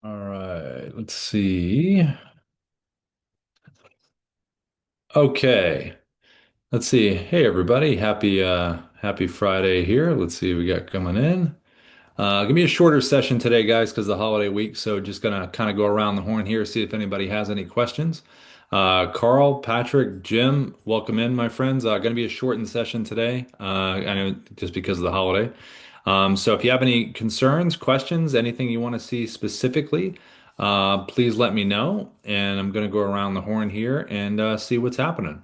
All right, let's see. Okay, let's see. Hey everybody, happy Friday here. Let's see what we got coming in. Gonna be a shorter session today, guys, because the holiday week. So just gonna kind of go around the horn here, see if anybody has any questions. Carl, Patrick, Jim, welcome in, my friends. Gonna be a shortened session today. I know just because of the holiday. So if you have any concerns, questions, anything you want to see specifically, please let me know. And I'm gonna go around the horn here and see what's happening.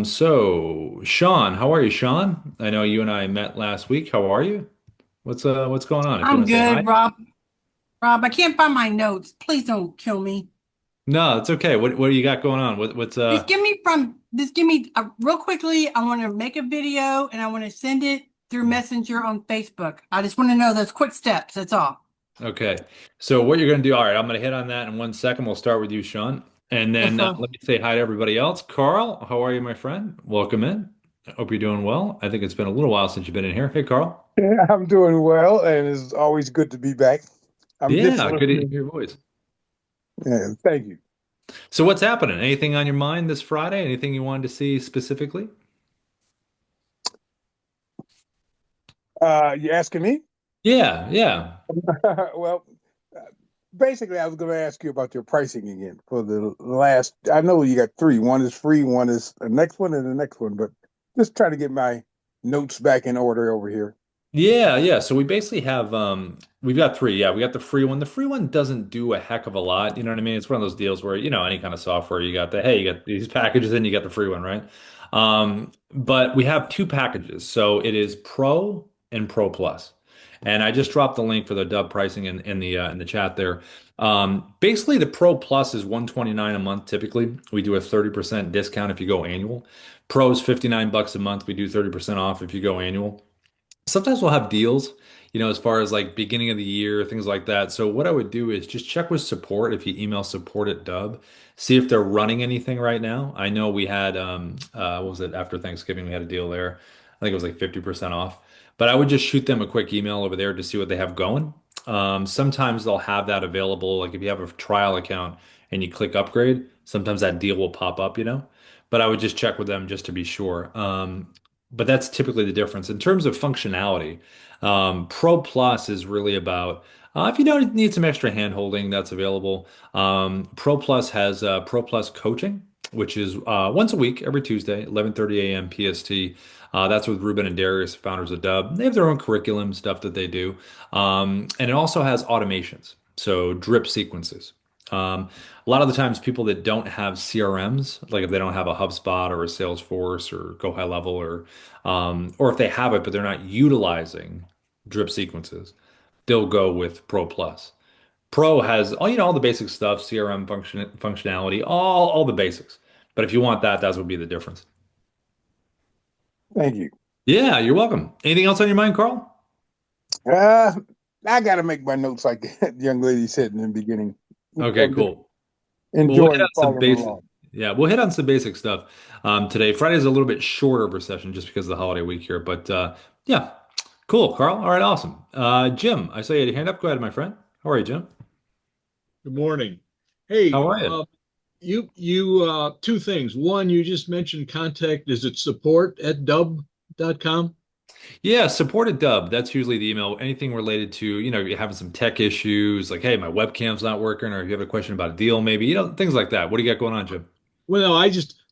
So Sean, how are you, Sean? I know you and I met last week. How are you? What's going on? If you I'm want to say hi. good, Rob. Rob, I can't find my notes. Please don't kill me. No, it's okay. What do you got going on? What's Just give me real quickly. I want to make a video and I want to send it through Messenger on Facebook. I just want to know those quick steps. That's all. okay. So what you're gonna do, all right, I'm gonna hit on that in 1 second. We'll start with you, Sean. And Yes, then sir. let me say hi to everybody else. Carl, how are you, my friend? Welcome in. I hope you're doing well. I think it's been a little while since you've been in here. Hey, Carl. Yeah, I'm doing well, and it's always good to be back. I'm just Yeah, good to hear listening. your voice. Yeah, thank you. So what's happening? Anything on your mind this Friday? Anything you wanted to see specifically? You asking me? Yeah, yeah. Well, uh, basically, I was going to ask you about your pricing again for the last. I know you got three. One is free, one is the next one, and the next one. But just trying to get my notes back in order over here. Yeah, yeah. So we basically have we've got three. Yeah, we got the free one. The free one doesn't do a heck of a lot. You know what I mean? It's one of those deals where, any kind of software, you got you got these packages and you got the free one, right? But we have two packages. So it is Pro and Pro Plus. And I just dropped the link for the Dubb pricing in the chat there. Basically the Pro Plus is 129 a month typically. We do a 30% discount if you go annual. Pro is 59 bucks a month. We do 30% off if you go annual. Sometimes we'll have deals, as far as like beginning of the year, things like that. So what I would do is just check with support if you email support at Dubb, see if they're running anything right now. I know we had what was it after Thanksgiving we had a deal there. I think it was like 50% off. But I would just shoot them a quick email over there to see what they have going. Sometimes they'll have that available. Like if you have a trial account and you click upgrade, sometimes that deal will pop up. But I would just check with them just to be sure. But that's typically the difference. In terms of functionality, Pro Plus is really about if you don't need some extra hand holding, that's available. Pro Plus has Pro Plus coaching, which is once a week, every Tuesday, 11:30 a.m. PST. That's with Ruben and Darius, founders of Dubb. They have their own curriculum stuff that they do, and it also has automations, so drip sequences. A lot of the times, people that don't have CRMs, like if they don't have a HubSpot or a Salesforce or Go High Level, or if they have it but they're not utilizing drip sequences, they'll go with Pro Plus. Pro has all the basic stuff, CRM functionality, all the basics. But if you want that, that would be the difference. Thank you. Yeah, you're welcome. Anything else on your mind, Carl? Uh, I got to make my notes like that young lady said in the beginning. Okay, I'm just cool. Well, we'll hit enjoying on some following basic. along. Yeah, we'll hit on some basic stuff today. Friday's a little bit shorter of a session just because of the holiday week here, but yeah, cool, Carl. All right, awesome. Jim, I saw you had your hand up. Go ahead, my friend. How are you, Jim? Good morning. Hey, How are you? you two things. One, you just mentioned contact. Is it support at dubb.com? Yeah, support at Dubb. That's usually the email. Anything related to, you're having some tech issues, like, hey, my webcam's not working, or if you have a question about a deal, maybe, things like that. What do you got going on, Jim? Well, no,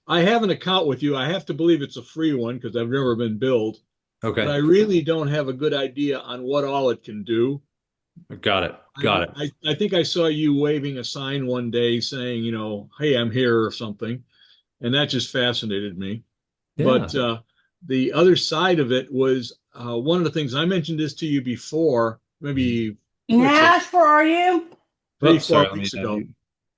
I have an account with you. I have to believe it's a free one because I've never been billed, but Okay, I really don't have a good idea on what all it can do. got it. Got it. I think I saw you waving a sign one day saying, hey, I'm here or something, and that just fascinated me. Yeah. But the other side of it was one of the things I mentioned this to you before, Mhm. maybe it's like Nash, where are you? Oh, three, sorry. four Let me weeks ago.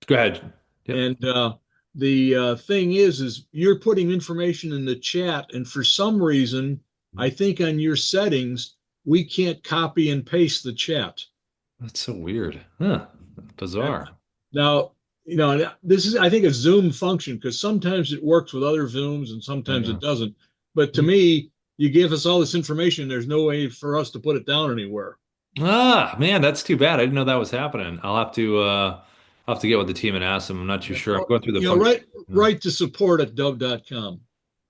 go ahead. Yep. And the thing is you're putting information in the chat, and for some reason, I think on your settings, we can't copy and paste the chat. That's so weird. Huh. And Bizarre. now, this is, I think, a Zoom function because sometimes it works with other Zooms and sometimes it Yeah. doesn't. But to me, you give us all this information, there's no way for us to put it down anywhere. Ah, man, that's too bad. I didn't know that was happening. I'll have to get with the team and ask them. I'm not too Yeah. sure. I'm Or, going through the you know, function. write to support at Dubb.com.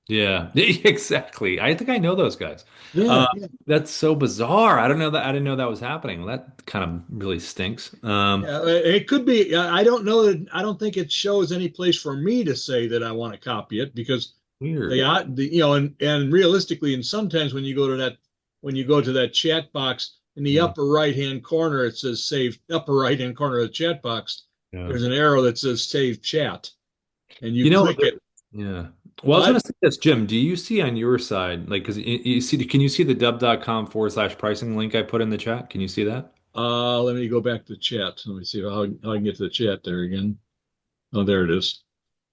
Yeah, exactly. I think I know those guys. Yeah, Uh, yeah. that's so bizarre. I don't know that. I didn't know that was happening. That kind of really stinks. Yeah, it could be. I don't know that. I don't think it shows any place for me to say that I want to copy it because Weird. and realistically, and sometimes when you go to that chat box in the Mm, upper right hand corner, it says save. Upper right hand corner of the chat box, yeah. there's an arrow that says save chat, and you You know, click it. yeah. Well, I was going What? to say this, Jim. Do you see on your side, like, because you see, can you see the dub.com/ pricing link I put in the chat? Can you see that? Let me go back to the chat. Let me see how I can get to the chat there again. Oh, there it is.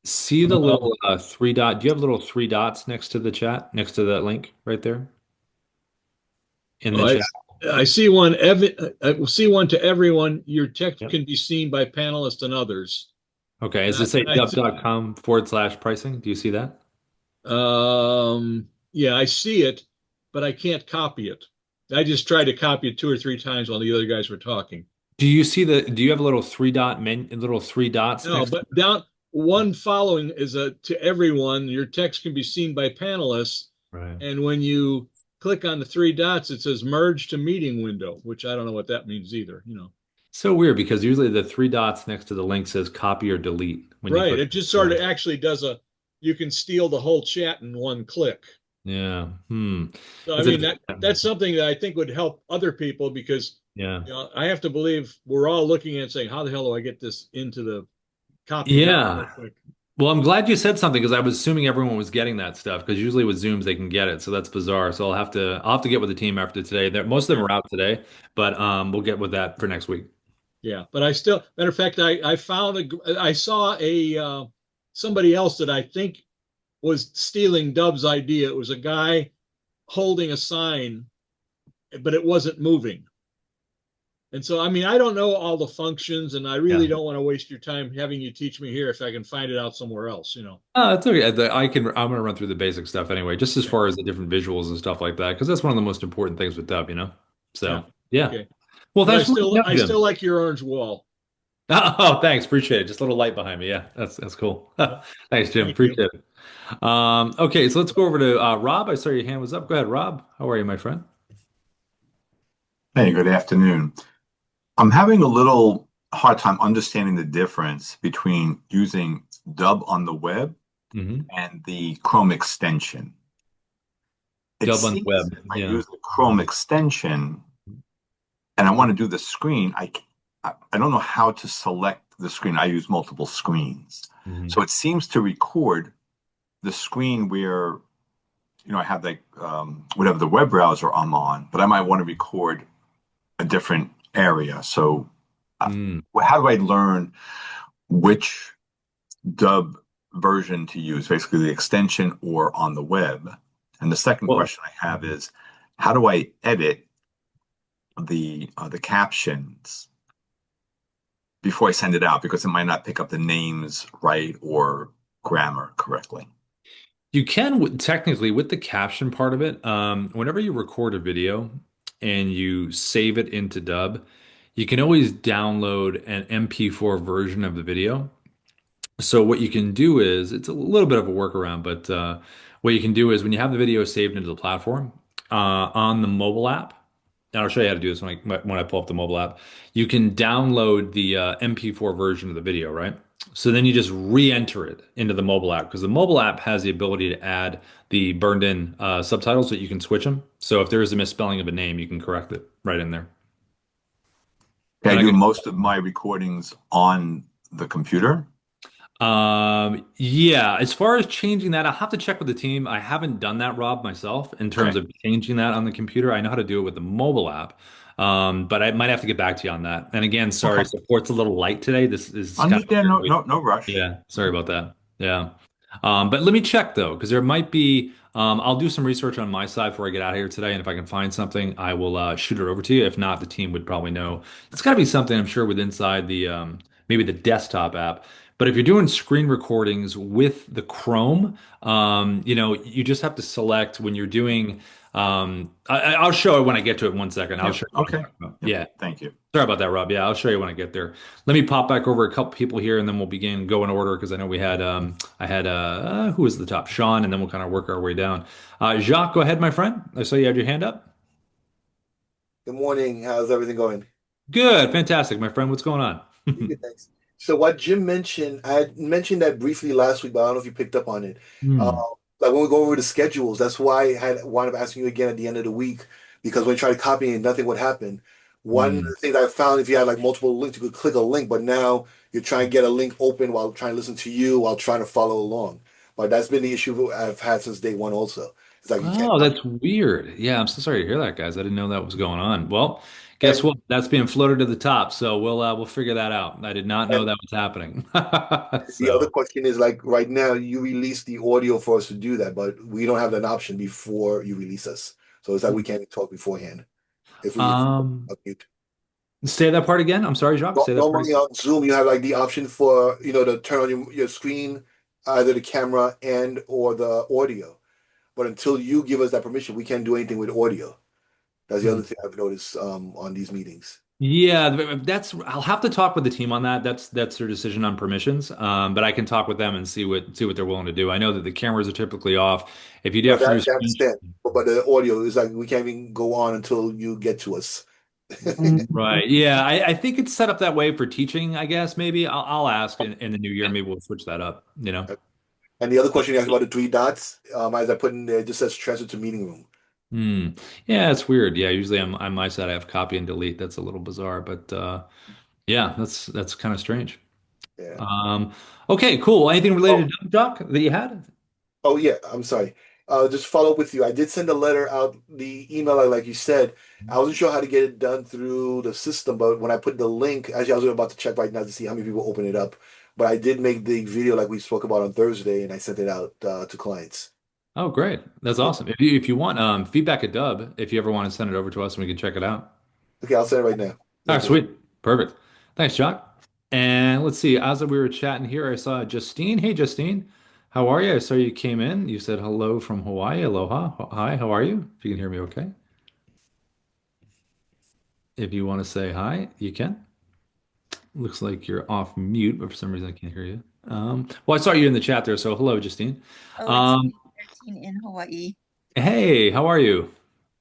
See the Uh, little three dot. Do you have little three dots next to the chat, next to that link right there in the I chat? I see one. I see one to everyone. Your text Yep. can be seen by panelists and others. Okay. And Is I, it say and I dub.com/ pricing? Do you see that? yeah, I see it, but I can't copy it. I just tried to copy it two or three times while the other guys were talking. Do you have a little little three dots No, next to but down one following is a to everyone. Your text can be seen by panelists, it? Right. and when you click on the three dots, it says merge to meeting window, which I don't know what that means either. So weird because usually the three dots next to the link says copy or delete when you Right. click. It just sort of actually does you can steal the whole chat in one click. Yeah. Hmm. So I That's mean interesting. that's something that I think would help other people because Yeah. I have to believe we're all looking at saying, how the hell do I get this into the copy that real Yeah. quick? Well, I'm glad you said something because I was assuming everyone was getting that stuff because usually with Zooms they can get it. So that's bizarre. So I'll have to get with the team after today. Most of them Yeah. are out today, but we'll get with that for next week. Yeah. But I still, matter of fact, I saw somebody else that I think was stealing Dubb's idea. It was a guy holding a sign, but it wasn't moving. And so, I mean, I don't know all the functions, and I really Yeah. don't want to waste your time having you teach me here if I can find it out somewhere else. Oh, it's okay. I'm gonna run through the basic stuff anyway, just as Yeah. far as the different visuals and stuff like that, because that's one of the most important things with Dub, you know? Yeah. So yeah. Okay. Well, But thanks for letting me know, I still Jim. like your orange wall. Oh, thanks. Appreciate it. Just a little light behind me. Yeah, that's cool. Yeah. Thanks, Jim. Thank you. Appreciate it. Okay, so let's go over to Rob. I saw your hand was up. Go ahead, Rob. How are you, my friend? Hey, good afternoon. I'm having a little hard time understanding the difference between using Dub on the web Hmm. and the Chrome extension. It Dub on the seems web. if I Yeah. use the Chrome extension and I want to do the screen, I don't know how to select the screen. I use multiple screens. Hmm. So it seems to record the screen where, I have like whatever the web browser I'm on, but I might want to record a different area. So uh, Mm. how do I learn which Dub version to use, basically the extension or on the web? And the second Well, question I have is, how do I edit the captions before I send it out? Because it might not pick up the names right or grammar correctly. you can technically with the caption part of it, whenever you record a video and you save it into Dub, you can always download an MP4 version of the video. So what you can do is it's a little bit of a workaround, but what you can do is when you have the video saved into the platform on the mobile app, and I'll show you how to do this when I pull up the mobile app. You can download the MP4 version of the video, right? So then you just re-enter it into the mobile app because the mobile app has the ability to add the burned-in subtitles that you can switch them. So if there is a misspelling of a name, you can correct it right in there. I And I do can most of my recordings on the computer. Yeah, as far as changing that, I'll have to check with the team. I haven't done that, Rob, myself, in terms Okay. of changing that on the computer. I know how to do it with the mobile app. But I might have to get back to you on that. And again, sorry, Okay. support's a little light today. This is kind of Understand. No, weird. no, no rush. Yeah, sorry about that. Yeah. But let me check though, because there might be, I'll do some research on my side before I get out of here today. And if I can find something, I will shoot it over to you. If not, the team would probably know. It's got to be something I'm sure with inside the maybe the desktop app. But if you're doing screen recordings with the Chrome, you just have to select when you're doing. I'll show it when I get to it. One second. I'll Yep. show you what I'm Okay. talking about. Yep. Yeah. Thank you. Sorry about that, Rob. Yeah, I'll show you when I get there. Let me pop back over a couple people here, and then we'll begin go in order because I know we had I had who was at the top, Sean, and then we'll kind of work our way down. Jacques, go ahead, my friend. I saw you had your hand up. Good morning. How's everything going? Good, fantastic, my friend. What's going on? Pretty good, thanks. So what Jim mentioned, I had mentioned that briefly last week, but I don't know if you picked up on it. Uh, Hmm. like when we go over the schedules, that's why I had wound up asking you again at the end of the week, because when you try to copy it, nothing would happen. One of Hmm. the things I found, if you had like multiple links, you could click a link, but now you're trying to get a link open while trying to listen to you while trying to follow along. But that's been the issue I've had since day one also. It's like you can't Oh, copy. that's weird. Yeah, I'm so sorry to hear that, guys. I didn't know that was going on. Well, guess And what? That's being floated to the top, so we'll figure that out. I did not know and that was happening. the other So, question is like right now you release the audio for us to do that, but we don't have an option before you release us. So it's like we can't talk beforehand if we um, unmute. say that part again. I'm sorry, Jacques. Say that part Normally again. on Zoom you have like the option for to turn on your screen, either the camera and or the audio. But until you give us that permission, we can't do anything with audio. That's the other thing I've noticed on these meetings. Yeah, that's I'll have to talk with the team on that. That's their decision on permissions. But I can talk with them and see what they're willing to do. I know that the cameras are typically off. If you do No, have to do that I screen, understand. But the audio is like we can't even go on until you get to us. right? Yeah, I think it's set up that way for teaching. I guess maybe I'll ask in the new year. Maybe we'll switch that up. And the other question you asked about the three dots, as I put in there, it just says transfer to meeting room. Hmm. Yeah, it's weird. Yeah, usually on my side I have copy and delete. That's a little bizarre, but yeah, that's kind of strange. Yeah. Um, okay, cool. Anything related Oh, to Doc that you had? oh yeah. I'm sorry. Just follow up with you. I did send a letter out, the email, like you said. I wasn't sure how to get it done through the system, but when I put the link, actually, I was about to check right now to see how many people open it up. But I did make the video like we spoke about on Thursday, and I sent it out to clients. Oh, great. That's Yeah. awesome. If you want feedback at Dubb, if you ever want to send it over to us and we can check it out. Okay, I'll send it right now. All Thank right, you. sweet. Perfect. Thanks, Jock. And let's see, as we were chatting here, I saw Justine. Hey, Justine. How are you? I saw you came in. You said hello from Hawaii. Aloha. Hi, how are you? If you can hear me okay. If you want to say hi, you can. Looks like you're off mute, but for some reason I can't hear you. Well, I saw you in the chat there, so hello, Justine. Oh, it's Um, 13 in Hawaii. hey, how are you?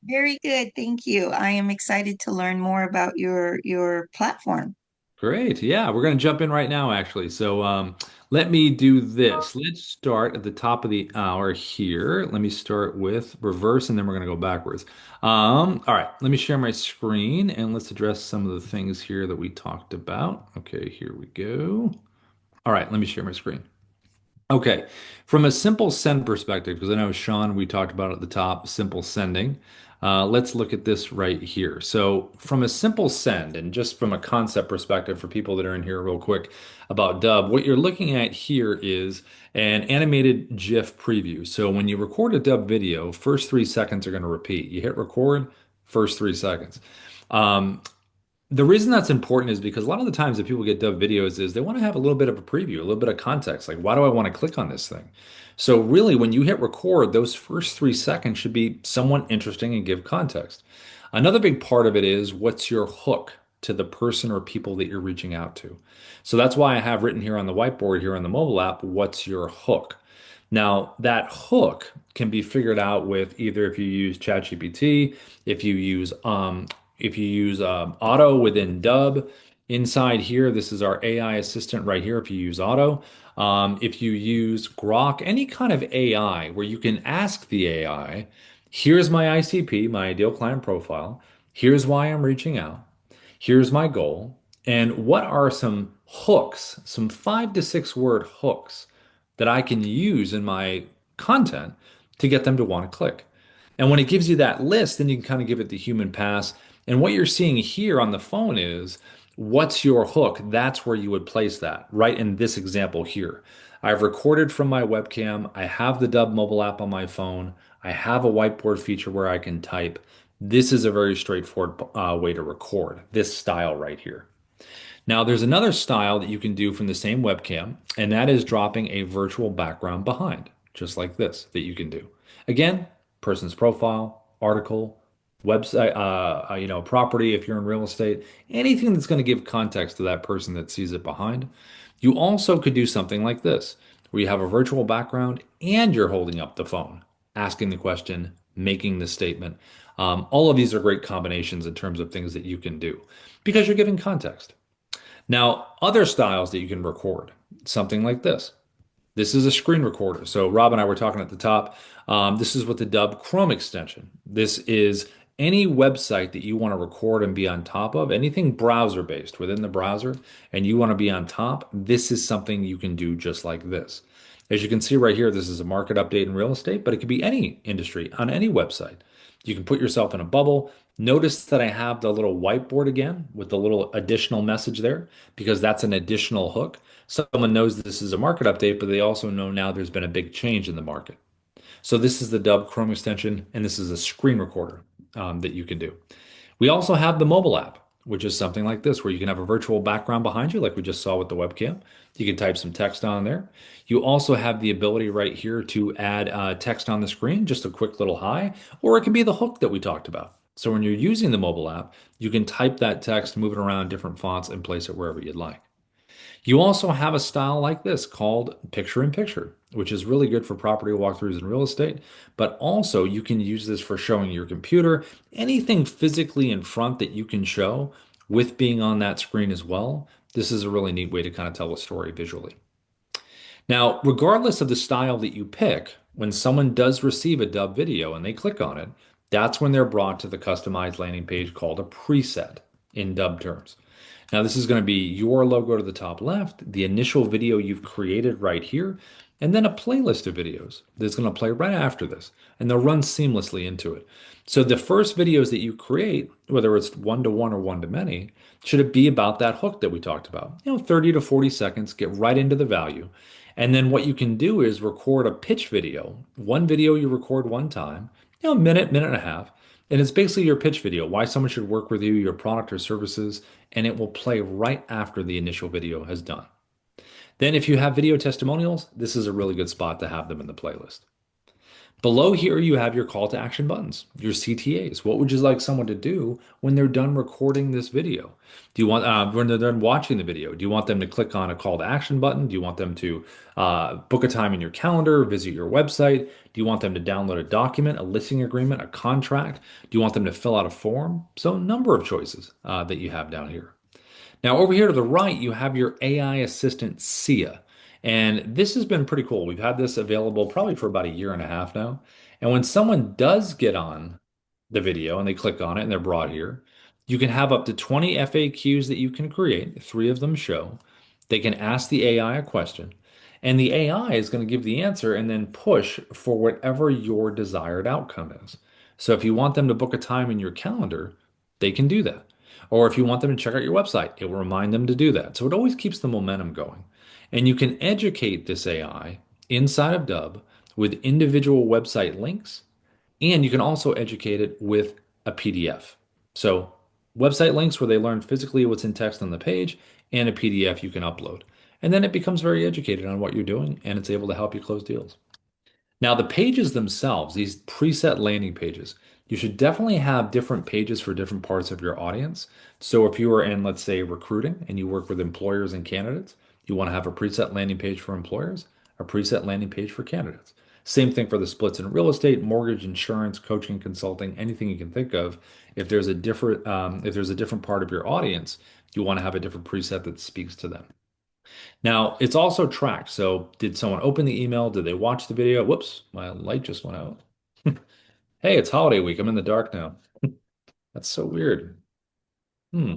Very good, thank you. I am excited to learn more about your platform. Great. Yeah, we're going to jump in right now, actually. So let me do this. Let's start at the top of the hour here. Let me start with reverse, and then we're going to go backwards. All right, let me share my screen, and let's address some of the things here that we talked about. Okay, here we go. All right, let me share my screen. Okay, from a simple send perspective, because I know Sean, we talked about at the top, simple sending. Let's look at this right here. So, from a simple send, and just from a concept perspective for people that are in here, real quick about Dubb, what you're looking at here is an animated GIF preview. So, when you record a Dubb video, first 3 seconds are going to repeat. You hit record, first 3 seconds. Um, the reason that's important is because a lot of the times that people get dubbed videos is they want to have a little bit of a preview, a little bit of context. Like, why do I want to click on this thing? So really, when you hit record, those first 3 seconds should be somewhat interesting and give context. Another big part of it is what's your hook to the person or people that you're reaching out to. So that's why I have written here on the whiteboard here on the mobile app, what's your hook? Now, that hook can be figured out with either if you use ChatGPT, if you use Auto within Dubb. Inside here, this is our AI assistant right here. If you use Auto, if you use Grok, any kind of AI where you can ask the AI, here's my ICP, my ideal client profile. Here's why I'm reaching out. Here's my goal. And what are some hooks, some 5 to 6 word hooks that I can use in my content to get them to want to click? And when it gives you that list, then you can kind of give it the human pass. And what you're seeing here on the phone is what's your hook? That's where you would place that, right in this example here. I've recorded from my webcam. I have the Dubb mobile app on my phone. I have a whiteboard feature where I can type. This is a very straightforward way to record this style right here. Now, there's another style that you can do from the same webcam, and that is dropping a virtual background behind, just like this, that you can do. Again, person's profile, article, website, property if you're in real estate, anything that's going to give context to that person that sees it behind. You also could do something like this, where you have a virtual background and you're holding up the phone, asking the question, making the statement. All of these are great combinations in terms of things that you can do because you're giving context. Now, other styles that you can record, something like this. This is a screen recorder. So Rob and I were talking at the top. This is with the Dubb Chrome extension. This is any website that you want to record and be on top of, anything browser based within the browser, and you want to be on top, this is something you can do just like this. As you can see right here, this is a market update in real estate, but it could be any industry on any website. You can put yourself in a bubble. Notice that I have the little whiteboard again with the little additional message there because that's an additional hook. Someone knows this is a market update, but they also know now there's been a big change in the market. So this is the Dubb Chrome extension, and this is a screen recorder that you can do. We also have the mobile app, which is something like this, where you can have a virtual background behind you, like we just saw with the webcam. You can type some text on there. You also have the ability right here to add text on the screen, just a quick little hi, or it can be the hook that we talked about. So when you're using the mobile app, you can type that text, move it around different fonts, and place it wherever you'd like. You also have a style like this called picture in picture, which is really good for property walkthroughs in real estate, but also you can use this for showing your computer, anything physically in front that you can show with being on that screen as well. This is a really neat way to kind of tell a story visually. Now, regardless of the style that you pick, when someone does receive a Dubb video and they click on it, that's when they're brought to the customized landing page called a preset in Dubb terms. Now, this is going to be your logo to the top left, the initial video you've created right here, and then a playlist of videos that's going to play right after this, and they'll run seamlessly into it. So the first videos that you create, whether it's one-to-one or one-to-many, should it be about that hook that we talked about? 30 to 40 seconds, get right into the value. And then what you can do is record a pitch video. One video you record one time, a minute, minute and a half. And it's basically your pitch video, why someone should work with you, your product or services, and it will play right after the initial video has done. Then if you have video testimonials, this is a really good spot to have them in the playlist. Below here, you have your call to action buttons, your CTAs. What would you like someone to do when they're done recording this video? Do you want, when they're done watching the video, do you want them to click on a call to action button? Do you want them to book a time in your calendar, visit your website? Do you want them to download a document, a listing agreement, a contract? Do you want them to fill out a form? So a number of choices that you have down here. Now, over here to the right, you have your AI assistant, Sia. And this has been pretty cool. We've had this available probably for about a year and a half now. And when someone does get on the video and they click on it and they're brought here, you can have up to 20 FAQs that you can create. Three of them show. They can ask the AI a question, and the AI is going to give the answer and then push for whatever your desired outcome is. So if you want them to book a time in your calendar, they can do that. Or if you want them to check out your website, it will remind them to do that. So it always keeps the momentum going. And you can educate this AI inside of Dubb with individual website links, and you can also educate it with a PDF. So website links where they learn physically what's in text on the page, and a PDF you can upload. And then it becomes very educated on what you're doing, and it's able to help you close deals. Now, the pages themselves, these preset landing pages, you should definitely have different pages for different parts of your audience. So if you are in, let's say, recruiting and you work with employers and candidates, you want to have a preset landing page for employers, a preset landing page for candidates. Same thing for the splits in real estate, mortgage, insurance, coaching, consulting, anything you can think of. If there's a different part of your audience, you want to have a different preset that speaks to them. Now, it's also tracked. So did someone open the email? Did they watch the video? Whoops, my light just went out. Hey, it's holiday week. I'm in the dark now. That's so weird. Hmm.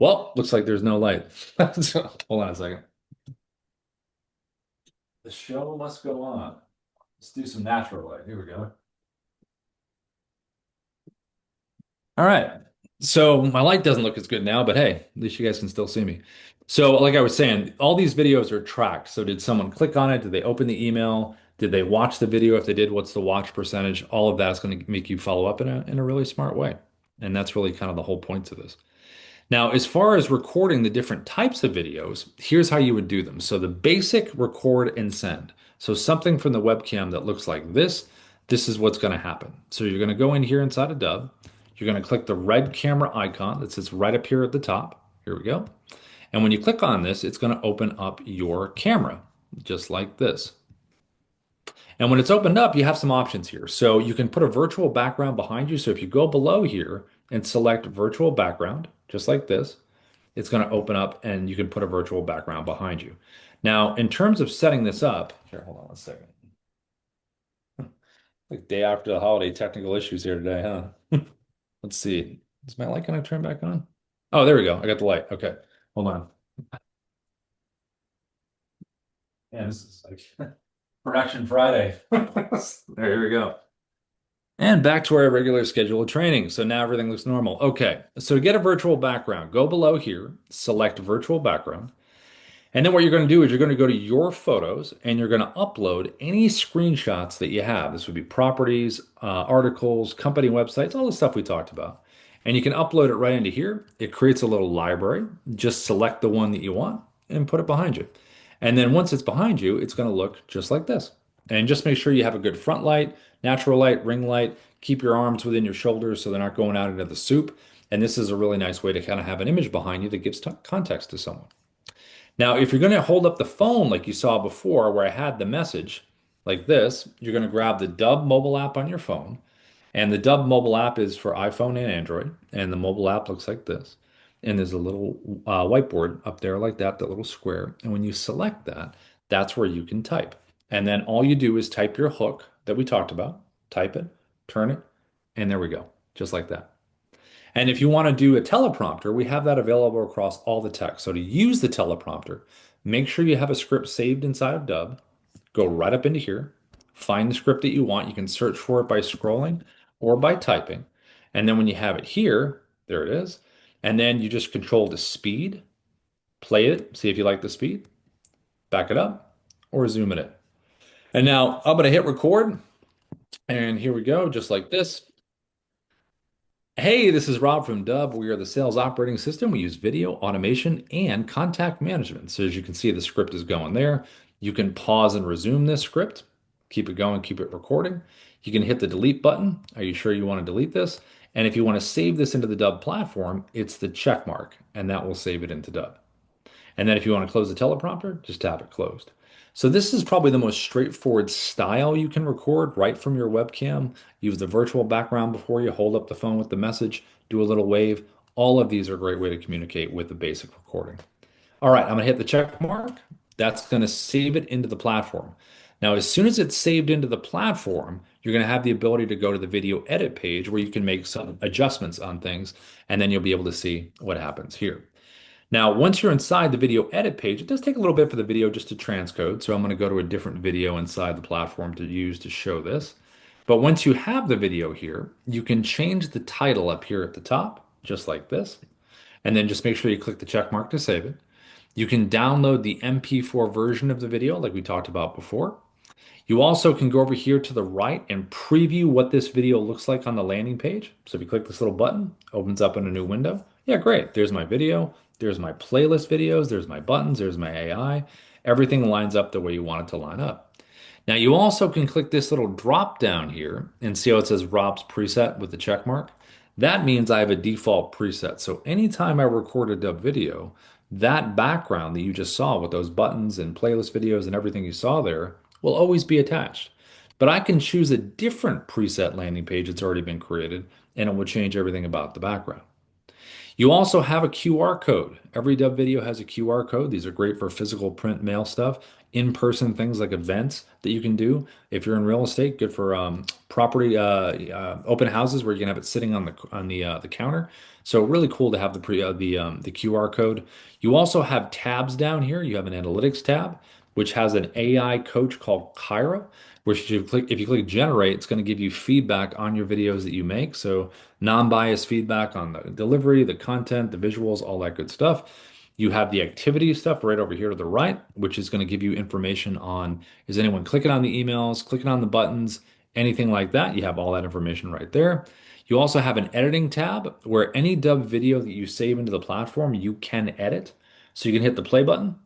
Well, looks like there's no light. Hold on a second. The show must go on. Let's do some natural light. Here we go. All right. So my light doesn't look as good now, but hey, at least you guys can still see me. So like I was saying, all these videos are tracked. So did someone click on it? Did they open the email? Did they watch the video? If they did, what's the watch percentage? All of that's going to make you follow up in a really smart way. And that's really kind of the whole point to this. Now, as far as recording the different types of videos, here's how you would do them. So the basic record and send. So something from the webcam that looks like this is what's going to happen. So you're going to go in here inside of Dubb. You're going to click the red camera icon that sits right up here at the top. Here we go. And when you click on this, it's going to open up your camera, just like this. And when it's opened up, you have some options here. So you can put a virtual background behind you. So if you go below here and select virtual background, just like this, it's going to open up and you can put a virtual background behind you. Now, in terms of setting this up, here, hold on one second. Like day after the holiday, technical issues here today, huh? Let's see. Is my light going to turn back on? Oh, there we go. I got the light. Okay. Hold on. Yeah, this is like Production Friday. There we go. And back to our regular scheduled training. So now everything looks normal. Okay, so to get a virtual background, go below here, select virtual background. And then what you're going to do is you're going to go to your photos and you're going to upload any screenshots that you have. This would be properties, articles, company websites, all the stuff we talked about. And you can upload it right into here. It creates a little library. Just select the one that you want and put it behind you. And then once it's behind you, it's going to look just like this. And just make sure you have a good front light, natural light, ring light. Keep your arms within your shoulders so they're not going out into the soup. And this is a really nice way to kind of have an image behind you that gives context to someone. Now, if you're going to hold up the phone like you saw before, where I had the message like this, you're going to grab the Dubb mobile app on your phone. And the Dubb mobile app is for iPhone and Android. And the mobile app looks like this. And there's a little whiteboard up there like that, that little square. And when you select that, that's where you can type. And then all you do is type your hook that we talked about, type it, turn it, and there we go, just like that. And if you want to do a teleprompter, we have that available across all the text. So to use the teleprompter, make sure you have a script saved inside of Dubb. Go right up into here, find the script that you want. You can search for it by scrolling or by typing. And then when you have it here, there it is. And then you just control the speed, play it, see if you like the speed, back it up, or zoom it in. And now I'm going to hit record. And here we go, just like this. Hey, this is Rob from Dubb. We are the sales operating system. We use video, automation, and contact management. So as you can see, the script is going there. You can pause and resume this script. Keep it going, keep it recording. You can hit the delete button. Are you sure you want to delete this? And if you want to save this into the Dubb platform, it's the check mark, and that will save it into Dubb. And then if you want to close the teleprompter, just tap it closed. So this is probably the most straightforward style you can record right from your webcam. Use the virtual background before you hold up the phone with the message, do a little wave. All of these are a great way to communicate with the basic recording. All right, I'm going to hit the check mark. That's going to save it into the platform. Now, as soon as it's saved into the platform, you're going to have the ability to go to the video edit page where you can make some adjustments on things, and then you'll be able to see what happens here. Now, once you're inside the video edit page, it does take a little bit for the video just to transcode. So I'm going to go to a different video inside the platform to use to show this. But once you have the video here, you can change the title up here at the top, just like this. And then just make sure you click the check mark to save it. You can download the MP4 version of the video like we talked about before. You also can go over here to the right and preview what this video looks like on the landing page. So if you click this little button, it opens up in a new window. Yeah, great. There's my video. There's my playlist videos. There's my buttons. There's my AI. Everything lines up the way you want it to line up. Now you also can click this little drop down here and see how it says Rob's preset with the check mark. That means I have a default preset. So anytime I record a Dubb video, that background that you just saw with those buttons and playlist videos and everything you saw there will always be attached. But I can choose a different preset landing page that's already been created, and it will change everything about the background. You also have a QR code. Every Dubb video has a QR code. These are great for physical print mail stuff, in-person things like events that you can do. If you're in real estate, good for property open houses where you can have it sitting on the counter. So really cool to have the QR code. You also have tabs down here. You have an analytics tab, which has an AI coach called Kyra, which if you click generate, it's going to give you feedback on your videos that you make. So non-biased feedback on the delivery, the content, the visuals, all that good stuff. You have the activity stuff right over here to the right, which is going to give you information on is anyone clicking on the emails, clicking on the buttons, anything like that, you have all that information right there. You also have an editing tab where any Dubb video that you save into the platform, you can edit. So you can hit the play button.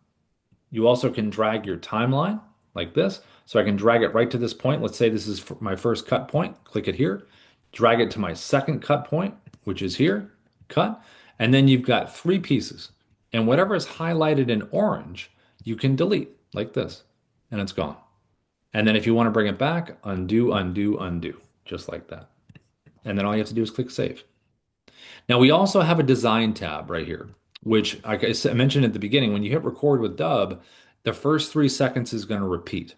You also can drag your timeline like this. So I can drag it right to this point. Let's say this is my first cut point. Click it here. Drag it to my second cut point, which is here. Cut. And then you've got three pieces. And whatever is highlighted in orange, you can delete like this. And it's gone. And then if you want to bring it back, undo, undo, undo, just like that. And then all you have to do is click save. Now we also have a design tab right here, which like I mentioned at the beginning, when you hit record with Dubb, the first 3 seconds is going to repeat.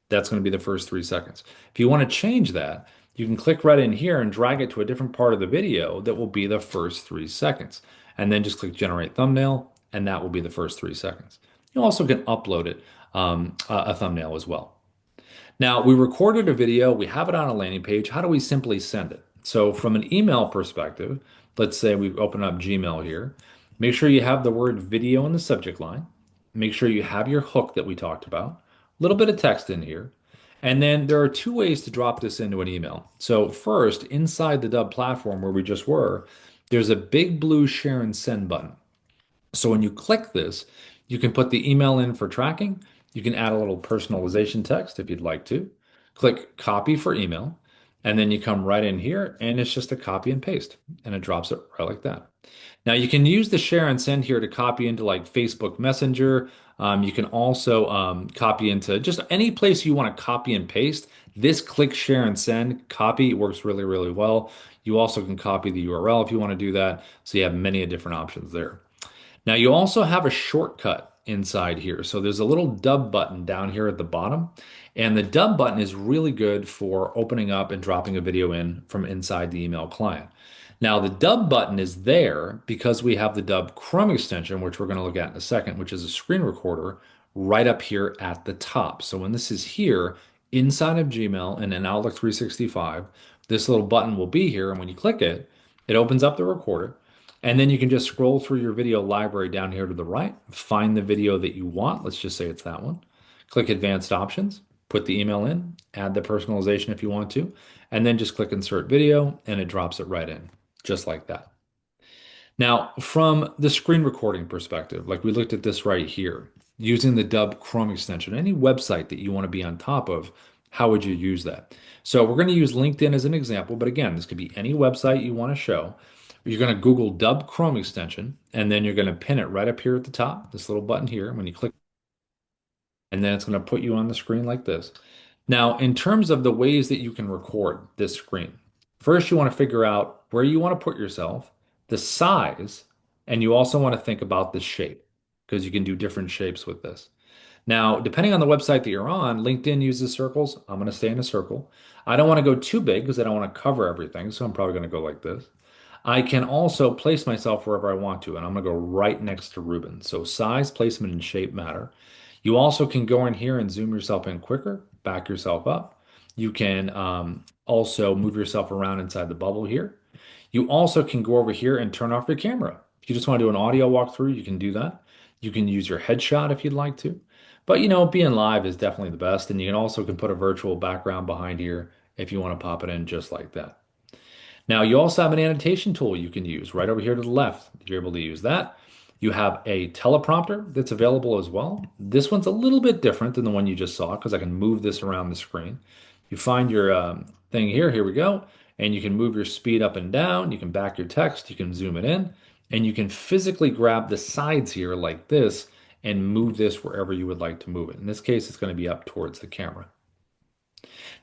That's going to be the first 3 seconds. If you want to change that, you can click right in here and drag it to a different part of the video that will be the first 3 seconds. And then just click generate thumbnail, and that will be the first 3 seconds. You also can upload it, a thumbnail as well. Now, we recorded a video, we have it on a landing page. How do we simply send it? So, from an email perspective, let's say we open up Gmail here. Make sure you have the word video in the subject line. Make sure you have your hook that we talked about, a little bit of text in here. And then there are two ways to drop this into an email. So, first, inside the Dubb platform where we just were, there's a big blue share and send button. So when you click this, you can put the email in for tracking. You can add a little personalization text if you'd like to. Click copy for email, and then you come right in here, and it's just a copy and paste, and it drops it right like that. Now you can use the share and send here to copy into like Facebook Messenger. You can also copy into just any place you want to copy and paste. This click, share, and send copy works really, really well. You also can copy the URL if you want to do that. So you have many different options there. Now you also have a shortcut inside here. So there's a little Dubb button down here at the bottom. And the Dubb button is really good for opening up and dropping a video in from inside the email client. Now the Dubb button is there because we have the Dubb Chrome extension, which we're going to look at in a second, which is a screen recorder right up here at the top. So when this is here inside of Gmail and in Outlook 365, this little button will be here. And when you click it, it opens up the recorder. And then you can just scroll through your video library down here to the right, find the video that you want. Let's just say it's that one. Click Advanced Options, put the email in, add the personalization if you want to, and then just click Insert Video, and it drops it right in, just like that. Now, from the screen recording perspective, like we looked at this right here, using the Dubb Chrome extension, any website that you want to be on top of, how would you use that? So we're going to use LinkedIn as an example, but again, this could be any website you want to show. You're going to Google Dubb Chrome extension, and then you're going to pin it right up here at the top, this little button here. When you click, and then it's going to put you on the screen like this. Now, in terms of the ways that you can record this screen, first you want to figure out where you want to put yourself, the size, and you also want to think about the shape because you can do different shapes with this. Now, depending on the website that you're on, LinkedIn uses circles. I'm going to stay in a circle. I don't want to go too big because I don't want to cover everything, so I'm probably going to go like this. I can also place myself wherever I want to, and I'm going to go right next to Ruben. So size, placement, and shape matter. You also can go in here and zoom yourself in quicker, back yourself up. You can also move yourself around inside the bubble here. You also can go over here and turn off your camera. If you just want to do an audio walkthrough, you can do that. You can use your headshot if you'd like to. But being live is definitely the best. And you can also put a virtual background behind here if you want to pop it in just like that. Now, you also have an annotation tool you can use right over here to the left. You're able to use that. You have a teleprompter that's available as well. This one's a little bit different than the one you just saw because I can move this around the screen. You find your thing here. Here we go. And you can move your speed up and down. You can back your text. You can zoom it in. And you can physically grab the sides here like this and move this wherever you would like to move it. In this case, it's going to be up towards the camera.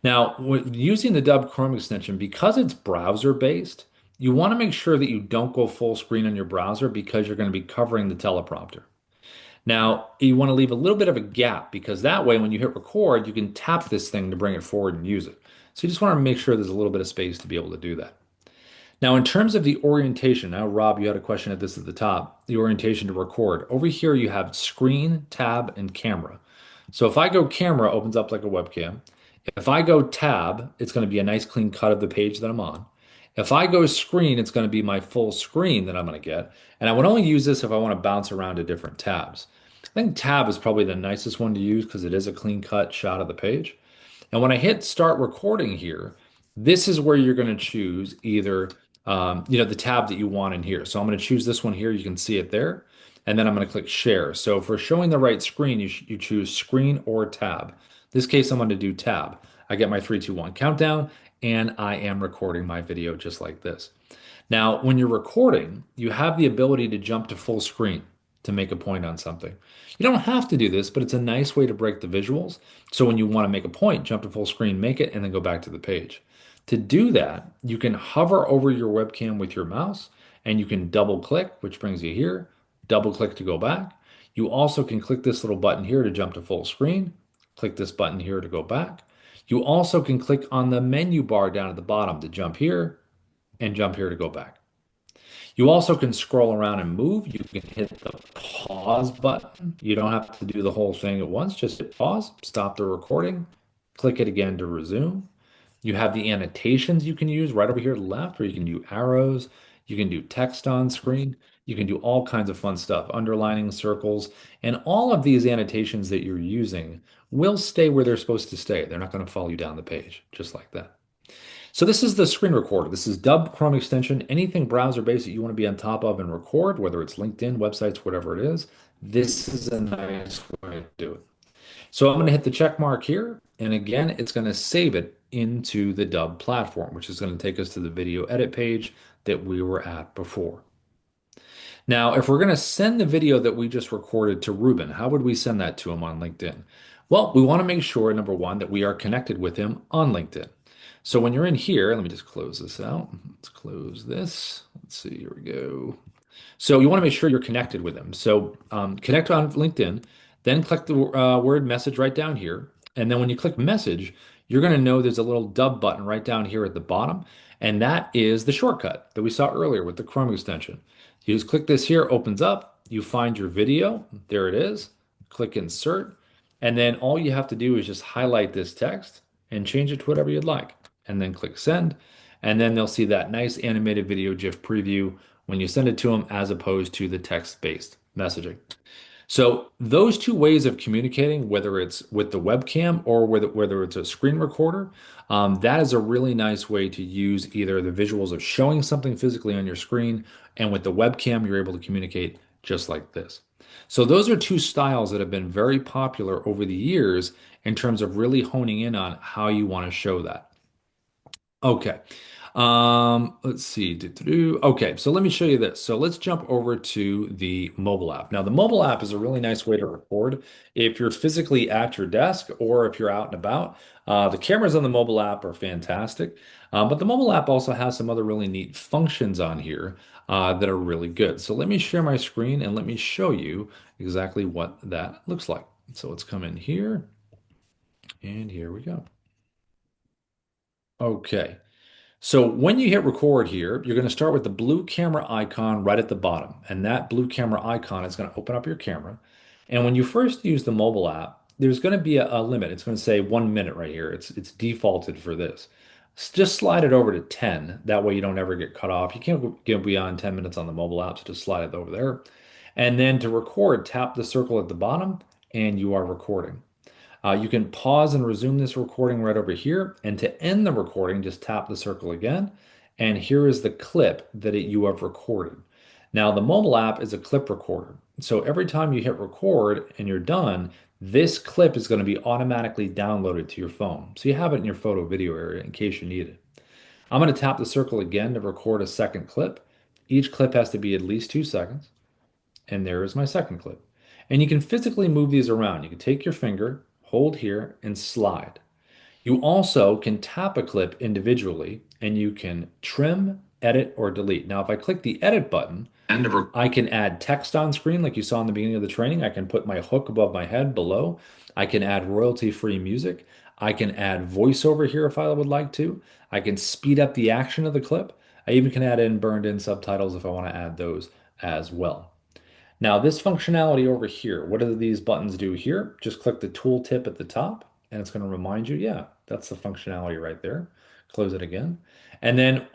Now, when using the Dubb Chrome extension, because it's browser based, you want to make sure that you don't go full screen on your browser because you're going to be covering the teleprompter. Now, you want to leave a little bit of a gap because that way, when you hit record, you can tap this thing to bring it forward and use it. So you just want to make sure there's a little bit of space to be able to do that. Now, in terms of the orientation, now, Rob, you had a question at this at the top, the orientation to record. Over here, you have screen, tab, and camera. So if I go camera, opens up like a webcam. If I go tab, it's going to be a nice clean cut of the page that I'm on. If I go screen, it's going to be my full screen that I'm going to get. And I would only use this if I want to bounce around to different tabs. I think tab is probably the nicest one to use because it is a clean cut shot of the page. And when I hit start recording here, this is where you're going to choose either the tab that you want in here. So I'm going to choose this one here. You can see it there. And then I'm going to click share. So for showing the right screen, you choose screen or tab. This case, I'm going to do tab. I get my 3, 2, 1 countdown, and I am recording my video just like this. Now, when you're recording, you have the ability to jump to full screen to make a point on something. You don't have to do this, but it's a nice way to break the visuals. So when you want to make a point, jump to full screen, make it, and then go back to the page. To do that, you can hover over your webcam with your mouse and you can double click, which brings you here, double click to go back. You also can click this little button here to jump to full screen, click this button here to go back. You also can click on the menu bar down at the bottom to jump here and jump here to go back. You also can scroll around and move. You can hit the pause button. You don't have to do the whole thing at once. Just hit pause, stop the recording, click it again to resume. You have the annotations you can use right over here to the left, where you can do arrows, you can do text on screen, you can do all kinds of fun stuff, underlining circles, and all of these annotations that you're using will stay where they're supposed to stay. They're not going to follow you down the page, just like that. So this is the screen recorder. This is Dubb Chrome extension. Anything browser-based that you want to be on top of and record, whether it's LinkedIn, websites, whatever it is, this is a nice way to do it. So I'm going to hit the check mark here. And again, it's going to save it into the Dubb platform, which is going to take us to the video edit page that we were at before. Now, if we're going to send the video that we just recorded to Ruben, how would we send that to him on LinkedIn? Well, we want to make sure, number one, that we are connected with him on LinkedIn. So when you're in here, let me just close this out. Let's close this. Let's see, here we go. So you want to make sure you're connected with them. So connect on LinkedIn, then click the word message right down here. And then when you click message, you're going to know there's a little Dubb button right down here at the bottom. And that is the shortcut that we saw earlier with the Chrome extension. You just click this here, opens up, you find your video. There it is. Click insert. And then all you have to do is just highlight this text and change it to whatever you'd like. And then click send. And then they'll see that nice animated video GIF preview when you send it to them as opposed to the text-based messaging. So those two ways of communicating, whether it's with the webcam or whether it's a screen recorder, that is a really nice way to use either the visuals of showing something physically on your screen, and with the webcam, you're able to communicate just like this. So those are two styles that have been very popular over the years in terms of really honing in on how you want to show that. Okay. Let's see. Okay, so let me show you this. So let's jump over to the mobile app. Now, the mobile app is a really nice way to record if you're physically at your desk or if you're out and about. The cameras on the mobile app are fantastic, but the mobile app also has some other really neat functions on here that are really good. So let me share my screen and let me show you exactly what that looks like. So let's come in here, and here we go. Okay. So when you hit record here, you're going to start with the blue camera icon right at the bottom. And that blue camera icon is going to open up your camera. And when you first use the mobile app, there's going to be a limit. It's going to say 1 minute right here. It's defaulted for this. Just slide it over to 10. That way you don't ever get cut off. You can't get beyond 10 minutes on the mobile app, so just slide it over there. And then to record, tap the circle at the bottom and you are recording. You can pause and resume this recording right over here. And to end the recording, just tap the circle again. And here is the clip that you have recorded. Now, the mobile app is a clip recorder. So every time you hit record and you're done, this clip is going to be automatically downloaded to your phone. So you have it in your photo video area in case you need it. I'm going to tap the circle again to record a second clip. Each clip has to be at least 2 seconds. And there is my second clip. And you can physically move these around. You can take your finger, hold here, and slide. You also can tap a clip individually and you can trim, edit, or delete. Now, if I click the edit button, I can add text on screen like you saw in the beginning of the training. I can put my hook above my head below. I can add royalty-free music. I can add voiceover here if I would like to. I can speed up the action of the clip. I even can add in burned in subtitles if I want to add those as well. Now, this functionality over here, what do these buttons do here? Just click the tooltip at the top, and it's going to remind you, yeah, that's the functionality right there. Close it again. And then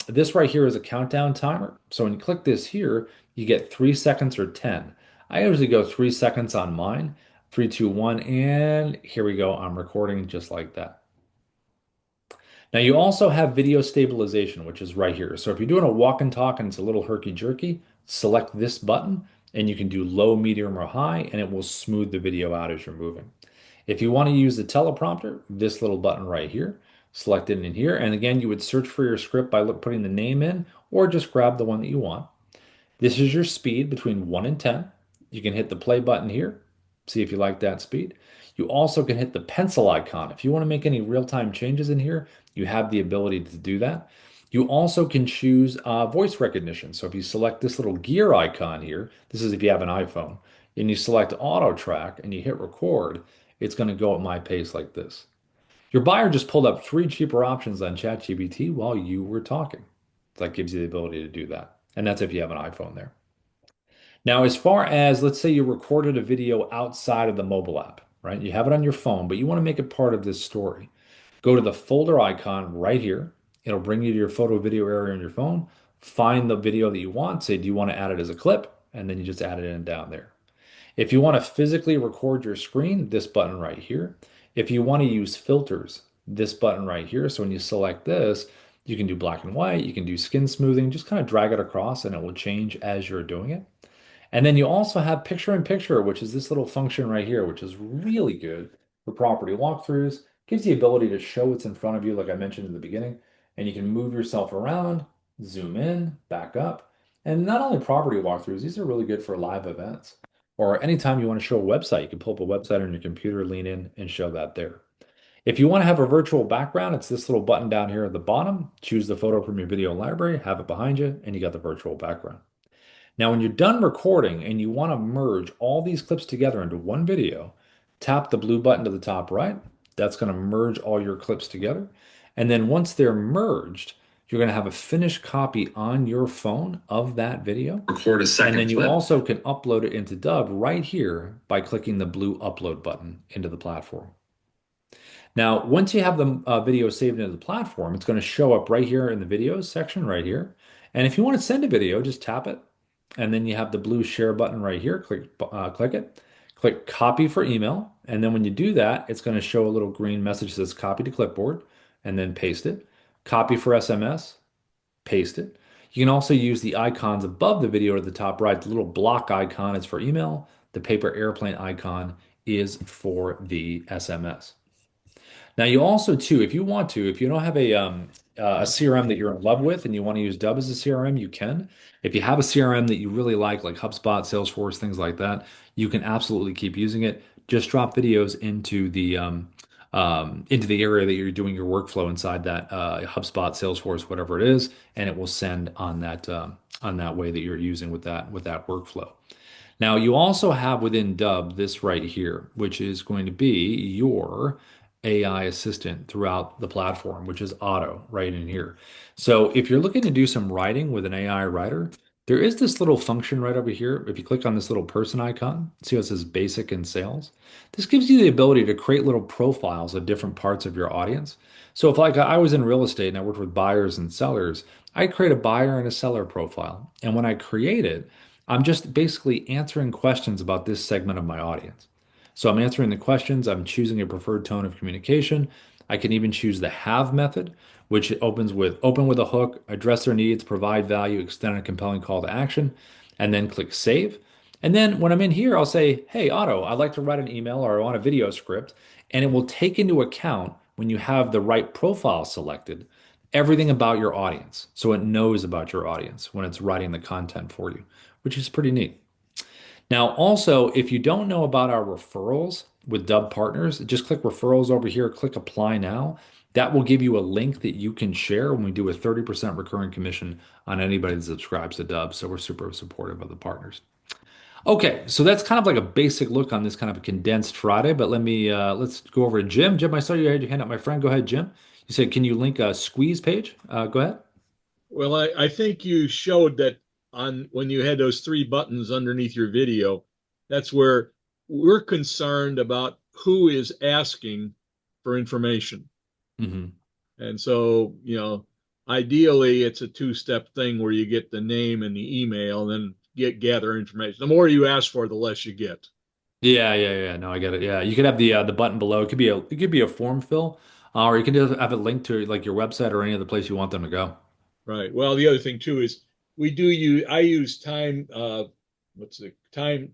this right here is a countdown timer. So when you click this here, you get 3 seconds or 10. I usually go 3 seconds on mine. 3, 2, 1, and here we go. I'm recording just like that. Now you also have video stabilization, which is right here. So if you're doing a walk and talk and it's a little herky-jerky, select this button and you can do low, medium, or high, and it will smooth the video out as you're moving. If you want to use the teleprompter, this little button right here, select it in here. And again, you would search for your script by putting the name in or just grab the one that you want. This is your speed between 1 and 10. You can hit the play button here, see if you like that speed. You also can hit the pencil icon. If you want to make any real-time changes in here, you have the ability to do that. You also can choose voice recognition. So if you select this little gear icon here, this is if you have an iPhone, and you select auto track and you hit record, it's going to go at my pace like this. Your buyer just pulled up three cheaper options on ChatGPT while you were talking. That gives you the ability to do that. And that's if you have an iPhone there. Now, as far as let's say you recorded a video outside of the mobile app, right? You have it on your phone, but you want to make it part of this story. Go to the folder icon right here. It'll bring you to your photo video area on your phone. Find the video that you want. Say, do you want to add it as a clip? And then you just add it in down there. If you want to physically record your screen, this button right here. If you want to use filters, this button right here. So when you select this, you can do black and white, you can do skin smoothing, just kind of drag it across and it will change as you're doing it. And then you also have picture in picture, which is this little function right here, which is really good for property walkthroughs. Gives you the ability to show what's in front of you, like I mentioned in the beginning, and you can move yourself around, zoom in, back up. And not only property walkthroughs, these are really good for live events. Or anytime you want to show a website, you can pull up a website on your computer, lean in, and show that there. If you want to have a virtual background, it's this little button down here at the bottom. Choose the photo from your video library, have it behind you, and you got the virtual background. Now, when you're done recording and you want to merge all these clips together into one video, tap the blue button to the top right. That's going to merge all your clips together. And then once they're merged, you're going to have a finished copy on your phone of that video. Record a second And then you clip. also can upload it into Dubb right here by clicking the blue upload button into the platform. Now, once you have the video saved into the platform, it's going to show up right here in the videos section right here. And if you want to send a video, just tap it. And then you have the blue share button right here. Click it. Click copy for email. And then when you do that, it's going to show a little green message that says copy to clipboard and then paste it. Copy for SMS, paste it. You can also use the icons above the video at the top right. The little block icon is for email. The paper airplane icon is for the SMS. Now you also too, if you want to, if you don't have a CRM that you're in love with and you want to use Dubb as a CRM, you can. If you have a CRM that you really like HubSpot, Salesforce, things like that, you can absolutely keep using it. Just drop videos into the area that you're doing your workflow inside that HubSpot, Salesforce, whatever it is, and it will send on that way that you're using with that workflow. Now, you also have within Dubb this right here, which is going to be your AI assistant throughout the platform, which is Otto right in here. So if you're looking to do some writing with an AI writer, there is this little function right over here. If you click on this little person icon, see how it says basic and sales? This gives you the ability to create little profiles of different parts of your audience. So if like I was in real estate and I worked with buyers and sellers, I create a buyer and a seller profile. And when I create it, I'm just basically answering questions about this segment of my audience. So I'm answering the questions, I'm choosing a preferred tone of communication. I can even choose the have method, which opens with open with a hook, address their needs, provide value, extend a compelling call to action, and then click save. And then when I'm in here, I'll say, hey, Otto, I'd like to write an email or I want a video script. And it will take into account when you have the right profile selected, everything about your audience. So it knows about your audience when it's writing the content for you, which is pretty neat. Now, also, if you don't know about our referrals with Dubb partners, just click referrals over here, click apply now. That will give you a link that you can share when we do a 30% recurring commission on anybody that subscribes to Dubb. So we're super supportive of the partners. Okay, so that's kind of like a basic look on this kind of a condensed Friday, but let's go over to Jim. Jim, I saw you had your hand up, my friend. Go ahead, Jim. You said, can you link a squeeze page? Go ahead. Well, I think you showed that on when you had those three buttons underneath your video. That's where we're concerned about who is asking for information. Hmm. And so, ideally it's a two-step thing where you get the name and the email and then gather information. The more you ask for, the less you get. Yeah. No, I get it. Yeah, you could have the button below. It could be a form fill. Or you can just have it linked to like your website or any other place you want them to go. Right. Well, the other thing too is I use time, what's the time?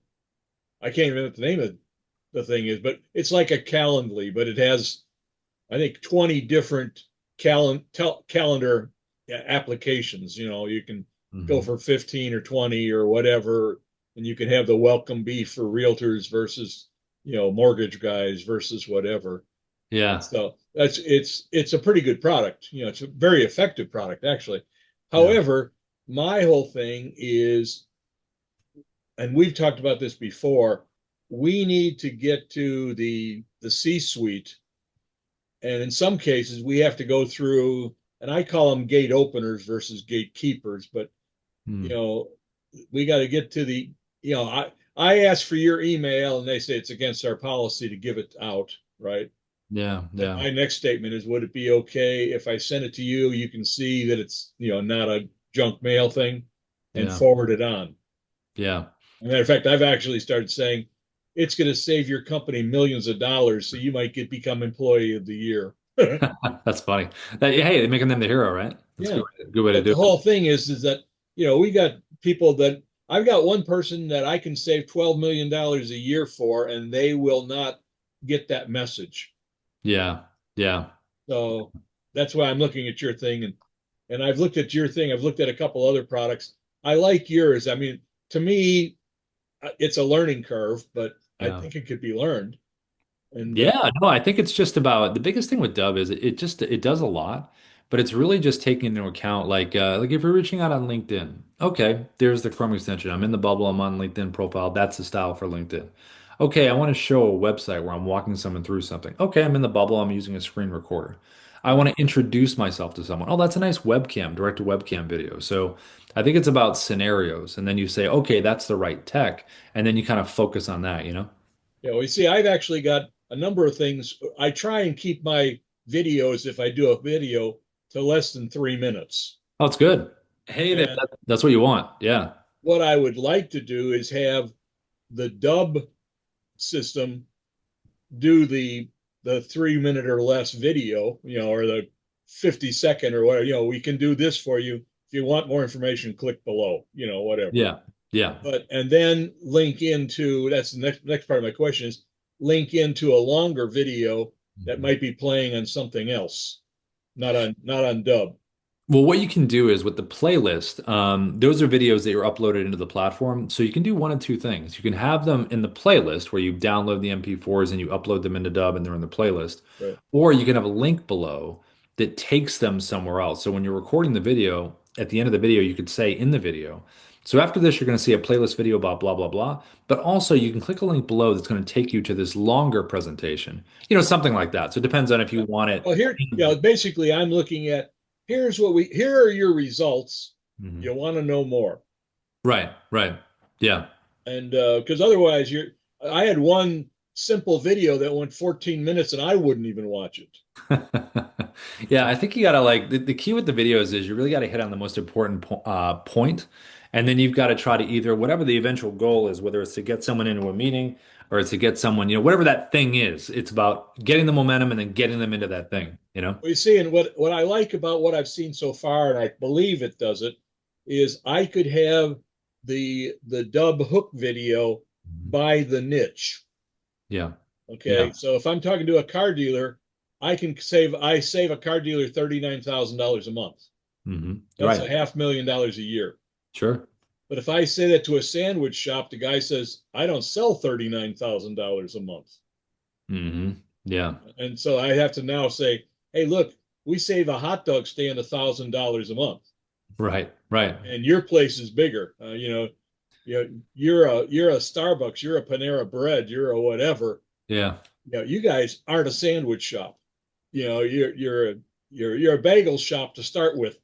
I can't remember what the name of the thing is, but it's like a Calendly, but it has, I think, 20 different calendar applications. You know, you can go Hmm. for 15 or 20 or whatever, and you can have the welcome be for realtors versus, mortgage guys versus whatever. Yeah. So it's a pretty good product. You know, it's a very effective product actually. Yeah. However, my whole thing is, and we've talked about this before, we need to get to the C-suite, and in some cases we have to go through, and I call them gate openers versus gatekeepers, but you Mm. know, we got to get to the, I ask for your email and they say it's against our policy to give it out, right? Yeah. Then Yeah. my next statement is, would it be okay if I send it to you? You can see that it's, not a junk mail thing and Yeah. forward it on. Yeah. As a matter of fact, I've actually started saying it's going to save your company millions of dollars. So you might become employee of the year. That's funny. Hey, they're making them the hero, right? That's a Yeah. good way to But do the it. whole thing is that, we got people that I've got one person that I can save $12 million a year for, and they will not get that message. Yeah. Yeah. So that's why I'm looking at your thing, and I've looked at your thing. I've looked at a couple other products. I like yours. I mean, to me, it's a learning curve, but I Yeah. think it could be learned. And Yeah, no, I think it's just about the biggest thing with Dubb is it just it does a lot, but it's really just taking into account like if you're reaching out on LinkedIn, okay, there's the Chrome extension. I'm in the bubble, I'm on LinkedIn profile. That's the style for LinkedIn. Okay, I want to show a website where I'm walking someone through something. Okay, I'm in the bubble, I'm using a screen recorder. I want to introduce myself to someone. Oh, that's a nice webcam, direct to webcam video. So I think it's about scenarios, and then you say, okay, that's the right tech, and then you kind of focus on that, you know? you see, I've actually got a number of things. I try and keep my videos, if I do a video, to less than 3 minutes. Oh, it's good. Hey, And that's what you want. Yeah. what I would like to do is have the Dubb system do the 3 minute or less video, or the 50-second or whatever. We can do this for you. If you want more information, click below, whatever. Yeah. Yeah. But and then link into, that's the next part of my question is, link into a longer video that Mhm. might be playing on something else, not on Dubb. Well, what you can do is with the playlist, those are videos that are uploaded into the platform. So you can do one of two things. You can have them in the playlist where you download the MP4s and you upload them into Dubb and they're in the playlist. Right. Or you can have a link below that takes them somewhere else. So when you're recording the video, at the end of the video, you could say in the video, so after this, you're going to see a playlist video about blah, blah, blah. But also you can click a link below that's going to take you to this longer presentation, something like that. So it depends on if you want it. Well, here, basically, I'm looking at, here are your results. Mhm. You want to know more, Right, right. Yeah. and because otherwise, I had one simple video that went 14 minutes, and I wouldn't even watch it. Yeah, I think you gotta like the key with the videos is you really gotta hit on the most important point, and then you've got to try to either whatever the eventual goal is, whether it's to get someone into a meeting or it's to get someone, whatever that thing is, it's about getting the momentum and then getting them into that thing. Well, you see, and what I like about what I've seen so far, and I believe it does it, is I could have the Dubb hook video Mhm. by the niche. Yeah, Okay, yeah. so if I'm talking to a car dealer, I save a car dealer $39,000 a month. That's a Right. $500,000 a year. Sure. But if I say that to a sandwich shop, the guy says, I don't sell $39,000 a month. Yeah. And so I have to now say, hey, look, we save a hot dog stand $1,000 a month, Right. Right. and your place is bigger. You're a Starbucks, you're a Panera Bread, you're a whatever. Yeah. You guys aren't a sandwich shop. You're a bagel shop to start with,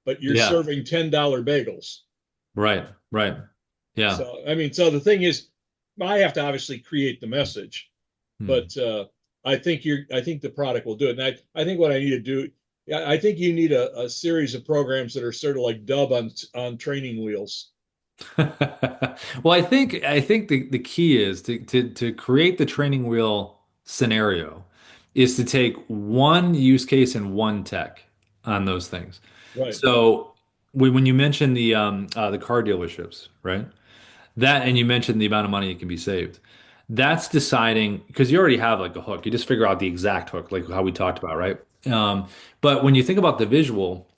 but you're Yeah. serving $10 bagels. Right. Right. Yeah. So I mean, so the thing is, I have to obviously create the message, Hmm. but I think the product will do it. And I think what I need to do, yeah, I think you need a series of programs that are sort of like Dubb on training wheels. Well, I think the key is to create the training wheel scenario is to take one use case and one tech on those things. Right. So when you mentioned the car dealerships, right? That and you mentioned the amount of money that can be saved. That's deciding because you already have like a hook. You just figure out the exact hook, like how we talked about, right? But when you think about the visual,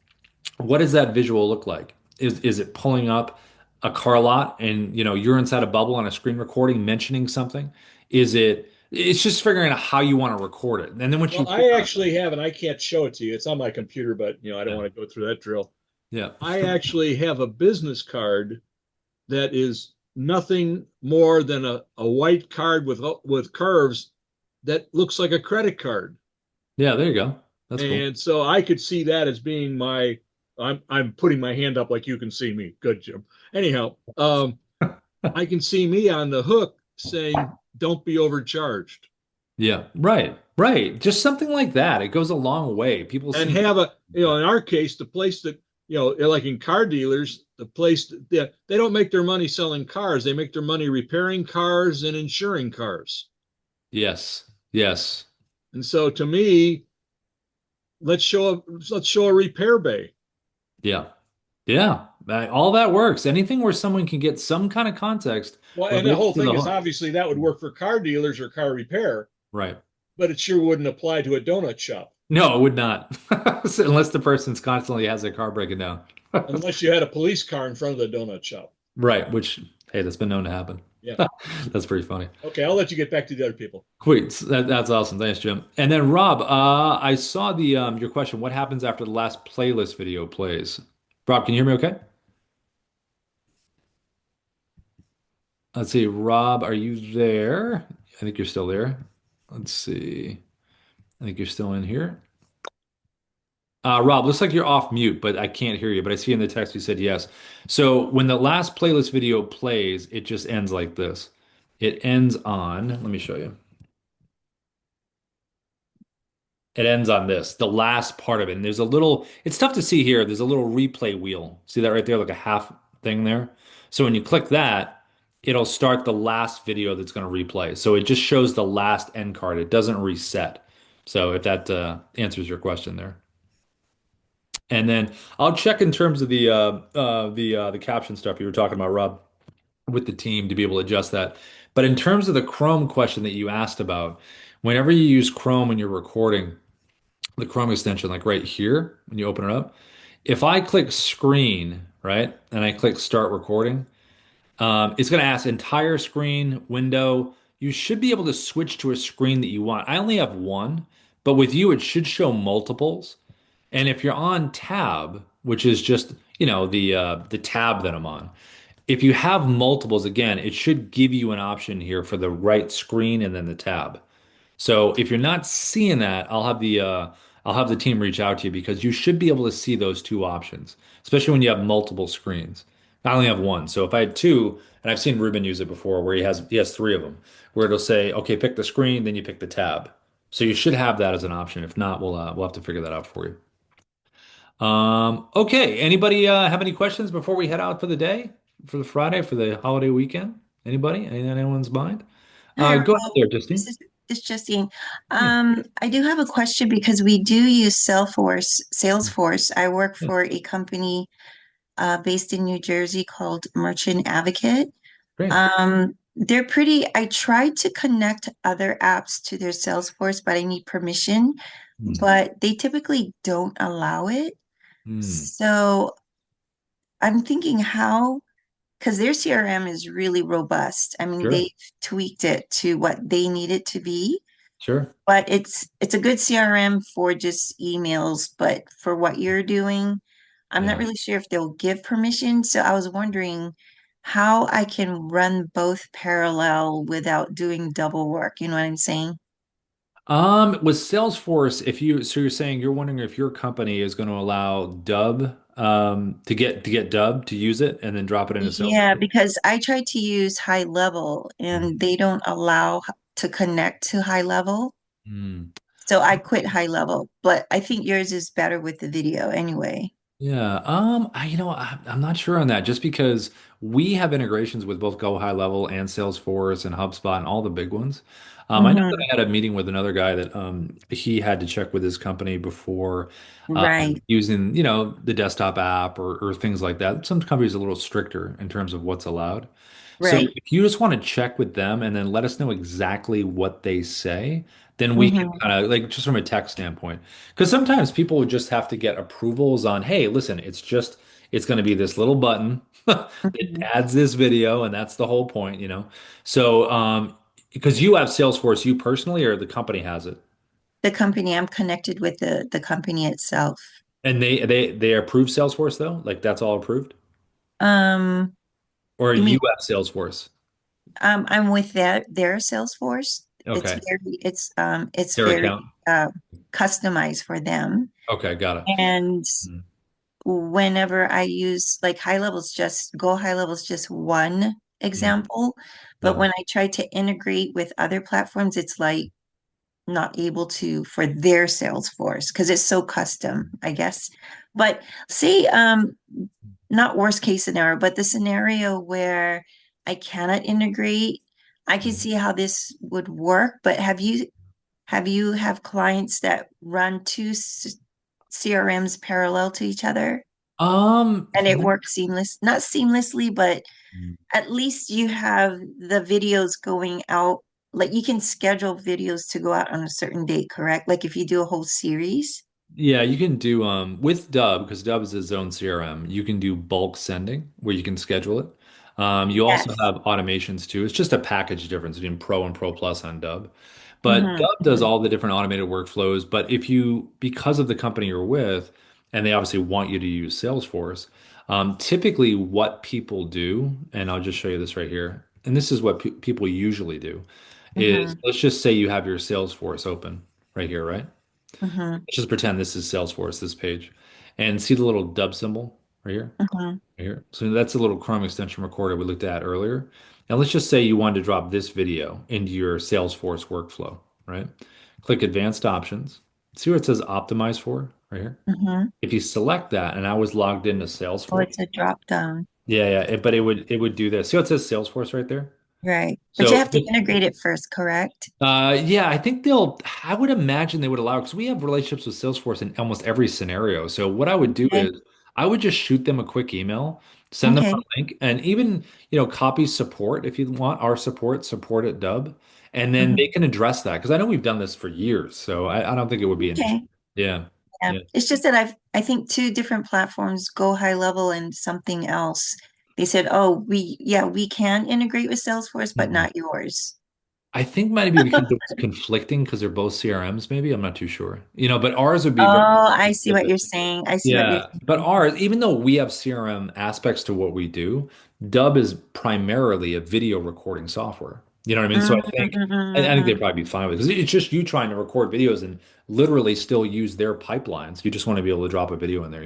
what does that visual look like? Is it pulling up a car lot and you're inside a bubble on a screen recording mentioning something? It's just figuring out how you want to record it. And then once Well, you I figure out, actually have, and I can't show it to you. It's on my computer, but I don't yeah, want to go through that drill. yeah, I actually have a business card that is nothing more than a white card with curves that looks like a credit card. yeah, there you go. That's cool. And so I could see that as being my I'm putting my hand up like you can see me. Good, Jim. Anyhow, I can see me on the hook saying, "Don't be overcharged," Yeah, right, right. Just something like that. It goes a long way. People and see have a that. in our case, the place that like in car dealers, the place that they don't make their money selling cars. They make their money repairing cars and insuring cars. Yes, yes, And so to me, let's show a repair bay. yeah, yeah. All that works. Anything where someone can get some kind of context Well, where and the they whole see the thing is hook. obviously that would work for car dealers or car repair, Right. but it sure wouldn't apply to a donut shop No, it would not. Unless the person's constantly has their car breaking down. unless you had a police car in front of the donut shop. Right, which, hey, that's been known to happen. Yeah. That's pretty funny. Okay, I'll let you get back to the other people. Sweet. That's awesome. Thanks, Jim. And then Rob, I saw the your question. What happens after the last playlist video plays? Rob, can you hear me okay? Let's see. Rob, are you there? I think you're still there. Let's see. I think you're still in here. Rob, looks like you're off mute, but I can't hear you. But I see in the text you said yes. So when the last playlist video plays, it just ends like this. It ends on, let me show you. It ends on this, the last part of it. And there's a little, it's tough to see here. There's a little replay wheel. See that right there, like a half thing there? So when you click that, it'll start the last video that's going to replay. So it just shows the last end card. It doesn't reset. So if that answers your question there. And then I'll check in terms of the caption stuff you were talking about, Rob, with the team to be able to adjust that. But in terms of the Chrome question that you asked about, whenever you use Chrome when you're recording, the Chrome extension, like right here, when you open it up, if I click screen, right, and I click start recording, it's going to ask entire screen, window. You should be able to switch to a screen that you want. I only have one, but with you, it should show multiples. And if you're on tab, which is just, the tab that I'm on, if you have multiples, again, it should give you an option here for the right screen and then the tab. So if you're not seeing that, I'll have the team reach out to you because you should be able to see those two options, especially when you have multiple screens. I only have one. So if I had two, and I've seen Ruben use it before where he has three of them, where it'll say, okay, pick the screen, then you pick the tab. So you should have that as an option. If not, we'll have to figure that out for you. Okay. Anybody have any questions before we head out for the day, for the Friday, for the holiday weekend? Anybody? Anyone's mind? Hi, Go ahead Rob. there, This Justine. is it's Justine. Yeah. I do have a question because we do use Salesforce. I work Yeah. for a company based in New Jersey called Merchant Advocate. Great. I tried to connect other apps to their Salesforce, but I need permission, Hmm. but they typically don't allow it. Hmm. So I'm thinking how, because their CRM is really robust. I mean, Sure. they've tweaked it to what they need it to be, Sure. but it's a good CRM for just emails, but for what you're doing, I'm not Yeah. really sure if they'll give permission. So I was wondering how I can run both parallel without doing double work. You know what I'm saying? With Salesforce, so you're saying you're wondering if your company is going to allow Dubb, to get Dubb to use it and then drop it into Yeah, Salesforce. because I tried to use high level and they don't allow to connect to high level. Hmm. So I quit high level, but I think yours is better with the video anyway. Yeah, I'm not sure on that just because we have integrations with both Go High Level and Salesforce and HubSpot and all the big ones. I know that Hmm. I had a meeting with another guy that he had to check with his company before Right, using, the desktop app or things like that. Some companies are a little stricter in terms of what's allowed. So right. if you just want to check with them and then let us know exactly what they say, then we can Hmm. kind of like just from a tech standpoint. Because sometimes people would just have to get approvals on, hey, listen, it's going to be this little button that Hmm. adds this video, and that's the whole point. So, because you have Salesforce, you personally, or the company has it, The company, I'm connected with the company itself. and they approve Salesforce though, like that's all approved, Um, or you mean you have Salesforce? I'm with their Salesforce. Okay, It's their very account. uh customized for them. Okay, got it. And Mm, whenever I use like high levels just one mm, example, but yeah. when I try to integrate with other platforms, it's like not able to for their Salesforce because it's so custom, I guess. But see, not worst case scenario, but the scenario where I cannot integrate, I can Mm. see how this would work. But have clients that run two CRMs parallel to each other and it works not seamlessly, but at least you have the videos going out. Like you can schedule videos to go out on a certain date, correct? Like if you do a whole series. Yeah, you can do with Dubb because Dubb is its own CRM. You can do bulk sending where you can schedule it. You also Yes. have automations too. It's just a package difference between Pro and Pro Plus on Dubb. But Hmm. Dubb does all the different automated workflows. But if you, because of the company you're with, and they obviously want you to use Salesforce, typically what people do, and I'll just show you this right here, and this is what pe people usually do, is Hmm. let's just say you have your Salesforce open right here, right? Hmm. Let's just pretend this is Salesforce, this page. And see the little Dubb symbol right here? Hmm. Right here. So that's a little Chrome extension recorder we looked at earlier. Now let's just say you wanted to drop this video into your Salesforce workflow, right? Click Advanced Options. See what it says Optimize for right here? Hmm. If you select that, and I was logged into Oh, Salesforce, it's a drop down. yeah, yeah, but it would do this. See what it says Salesforce right there? Right. But you So have to integrate it first, correct? Yeah, I would imagine they would allow, because we have relationships with Salesforce in almost every scenario. So what I would do Okay. is I would just shoot them a quick email, send them a Okay. link, and even, copy support if you want our support at Dubb, and then they Hmm. can address that. Because I know we've done this for years, so I don't think it would be an issue. Okay. Yeah. Yeah. Yeah. It's just that I think two different platforms, Go High Level and something else. They said, "Oh, we can integrate with Salesforce, but Mhm. not yours." I think maybe because it was conflicting because they're both CRMs, maybe. I'm not too sure. But ours would be very Oh, I see what specific. you're saying. I see what you're Yeah, but saying. ours, even though we have CRM aspects to what we do, Dubb is primarily a video recording software. You know what I mean? So Mm, I mm, think mm, I think mm, they'd mm. probably be fine with it because it's just you trying to record videos and literally still use their pipelines. You just want to be able to drop a video in there.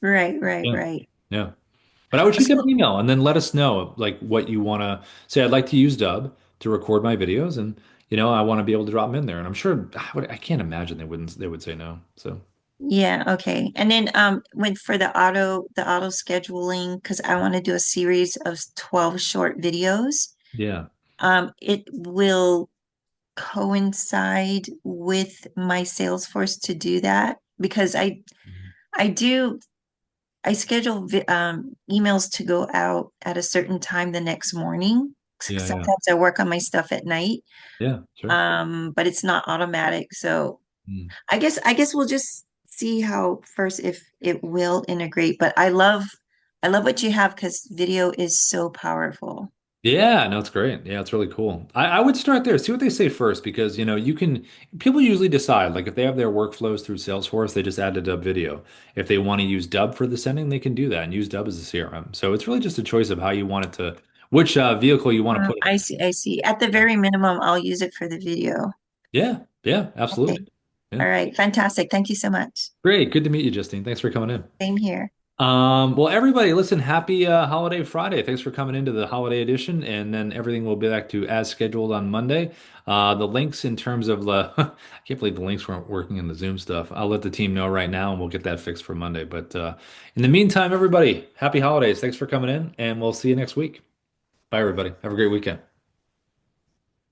Right, right, Yeah, right. yeah. But I would shoot them So, an email and then let us know like what you want to say. I'd like to use Dubb to record my videos, and I want to be able to drop them in there. And I'm sure I can't imagine they would say no. So yeah, okay. And then when for the auto scheduling, because I want to do a series of 12 short videos, yeah. it will coincide with my Salesforce to do that because I do I schedule emails to go out at a certain time the next morning. Yeah, yeah, Sometimes I work on my stuff at night, yeah, sure. but it's not automatic. So Mm. I guess we'll just see how first if it will integrate. But I love what you have because video is so powerful. Yeah, no, it's great. Yeah, it's really cool. I would start there, see what they say first, because people usually decide, like if they have their workflows through Salesforce, they just add a Dubb video. If they want to use Dubb for the sending, they can do that and use Dubb as a CRM. So it's really just a choice of how you want it to, which vehicle you want to put it I see, I see. At the in. very minimum, I'll use it for the video. Yeah, yeah, Okay. absolutely. Yeah. All right. Fantastic. Thank you so much. Great. Good to meet you, Justine. Thanks for coming in. Same here. Well, everybody, listen, happy holiday Friday. Thanks for coming into the holiday edition, and then everything will be back to as scheduled on Monday. The links in terms of the, I can't believe the links weren't working in the Zoom stuff. I'll let the team know right now, and we'll get that fixed for Monday. But in the meantime, everybody, happy holidays. Thanks for coming in, and we'll see you next week. Bye, everybody. Have a great weekend.